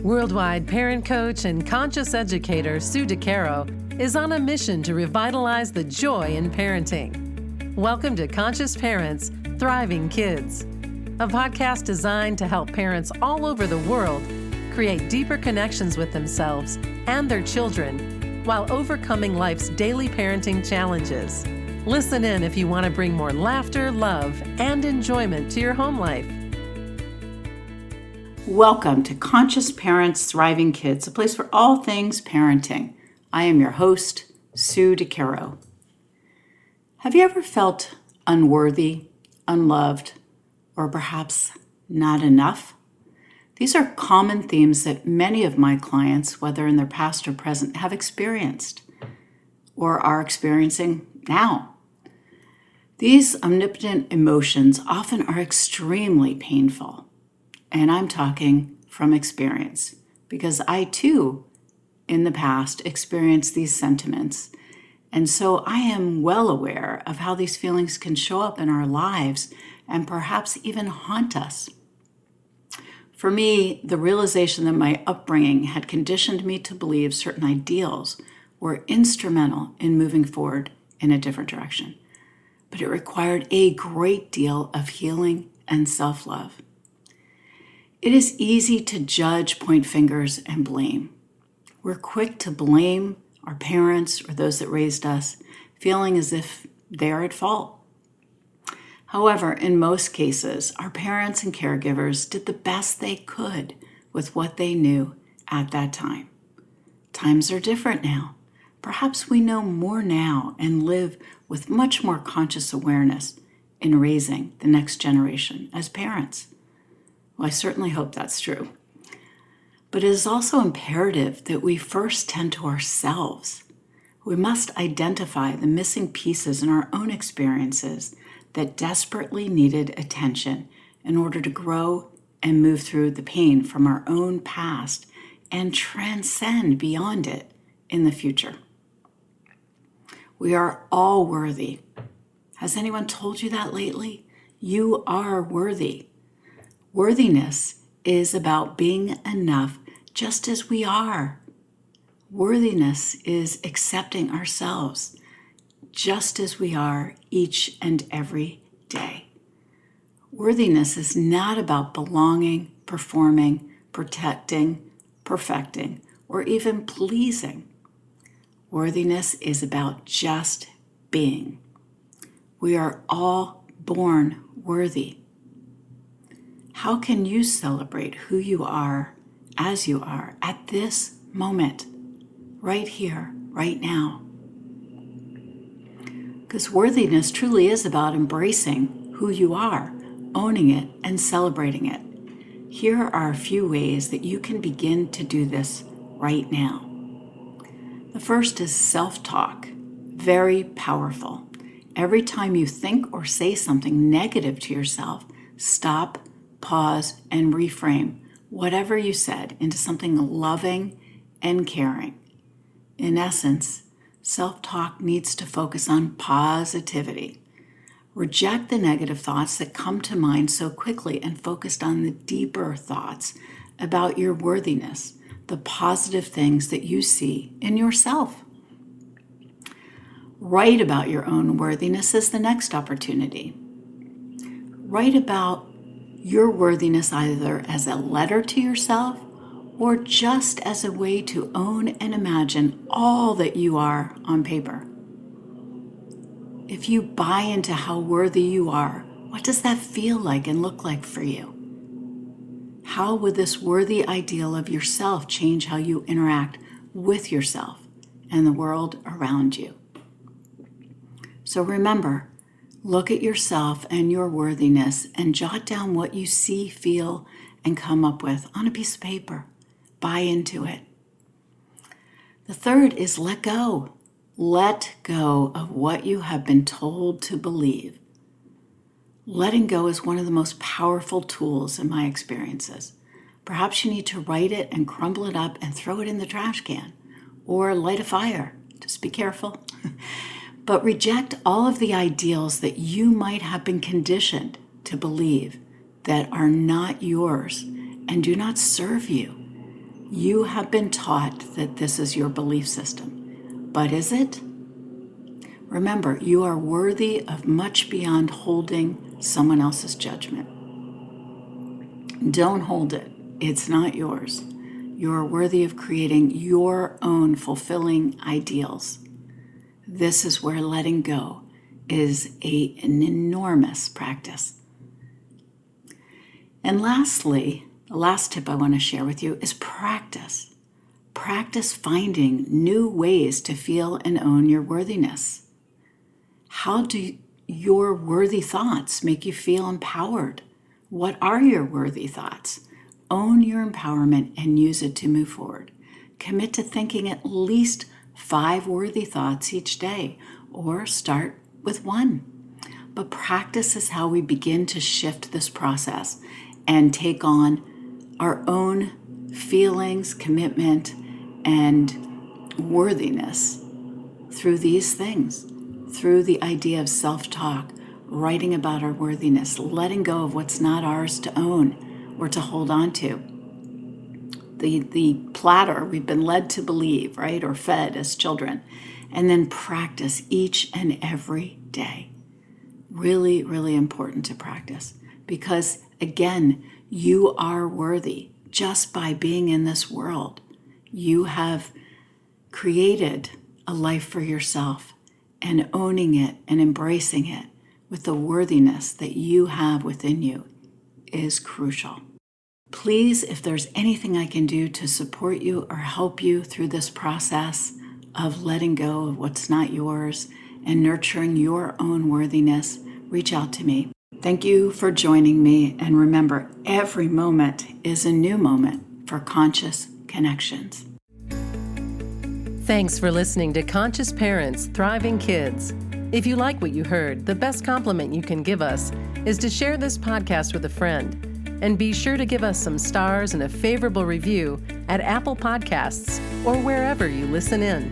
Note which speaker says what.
Speaker 1: Worldwide parent coach and conscious educator Sue DeCaro is on a mission to revitalize the joy in parenting. Welcome to Conscious Parents, Thriving Kids, a podcast designed to help parents all over the world create deeper connections with themselves and their children while overcoming life's daily parenting challenges. Listen in if you want to bring more laughter, love, and enjoyment to your home life.
Speaker 2: Welcome to Conscious Parents, Thriving Kids, a place for all things parenting. I am your host, Sue DeCaro. Have you ever felt unworthy, unloved, or perhaps not enough? These are common themes that many of my clients, whether in their past or present, have experienced or are experiencing now. These omnipotent emotions often are extremely painful. And I'm talking from experience because I too, in the past, experienced these sentiments. And so I am well aware of how these feelings can show up in our lives and perhaps even haunt us. For me, the realization that my upbringing had conditioned me to believe certain ideals were instrumental in moving forward in a different direction. But it required a great deal of healing and self-love. It is easy to judge, point fingers, and blame. We're quick to blame our parents or those that raised us, feeling as if they're at fault. However, in most cases, our parents and caregivers did the best they could with what they knew at that time. Times are different now. Perhaps we know more now and live with much more conscious awareness in raising the next generation as parents. Well, I certainly hope that's true. But it is also imperative that we first tend to ourselves. We must identify the missing pieces in our own experiences that desperately needed attention in order to grow and move through the pain from our own past and transcend beyond it in the future. We are all worthy. Has anyone told you that lately? You are worthy. Worthiness is about being enough just as we are. Worthiness is accepting ourselves just as we are each and every day. Worthiness is not about belonging, performing, protecting, perfecting, or even pleasing. Worthiness is about just being. We are all born worthy. How can you celebrate who you are as you are at this moment, right here, right now? Because worthiness truly is about embracing who you are, owning it, and celebrating it. Here are a few ways that you can begin to do this right now. The first is self-talk, very powerful. Every time you think or say something negative to yourself, stop, pause, and reframe whatever you said into something loving and caring. In essence, self-talk needs to focus on positivity. Reject the negative thoughts that come to mind so quickly and focus on the deeper thoughts about your worthiness, the positive things that you see in yourself. Write about your own worthiness is the next opportunity. Write about your worthiness either as a letter to yourself or just as a way to own and imagine all that you are on paper. If you buy into how worthy you are, what does that feel like and look like for you? How would this worthy ideal of yourself change how you interact with yourself and the world around you? So remember, look at yourself and your worthiness and jot down what you see, feel, and come up with on a piece of paper. Buy into it. The third is let go. Let go of what you have been told to believe. Letting go is one of the most powerful tools in my experiences. Perhaps you need to write it and crumble it up and throw it in the trash can, or light a fire. Just be careful. But reject all of the ideals that you might have been conditioned to believe that are not yours and do not serve you. You have been taught that this is your belief system. But is it? Remember, you are worthy of much beyond holding someone else's judgment. Don't hold it. It's not yours. You are worthy of creating your own fulfilling ideals. This is where letting go is an enormous practice. And lastly, the last tip I want to share with you is practice. Practice finding new ways to feel and own your worthiness. How do your worthy thoughts make you feel empowered? What are your worthy thoughts? Own your empowerment and use it to move forward. Commit to thinking at least 5 worthy thoughts each day, or start with 1. But practice is how we begin to shift this process and take on our own feelings, commitment, and worthiness through these things, through the idea of self-talk, writing about our worthiness, letting go of what's not ours to own or to hold on to. The platter we've been led to believe, right, or fed as children, and then practice each and every day. Really, really important to practice because, again, you are worthy just by being in this world. You have created a life for yourself, and owning it and embracing it with the worthiness that you have within you is crucial. Please, if there's anything I can do to support you or help you through this process of letting go of what's not yours and nurturing your own worthiness, reach out to me. Thank you for joining me, and remember, every moment is a new moment for conscious connections.
Speaker 1: Thanks for listening to Conscious Parents, Thriving Kids. If you like what you heard, the best compliment you can give us is to share this podcast with a friend. And be sure to give us some stars and a favorable review at Apple Podcasts or wherever you listen in.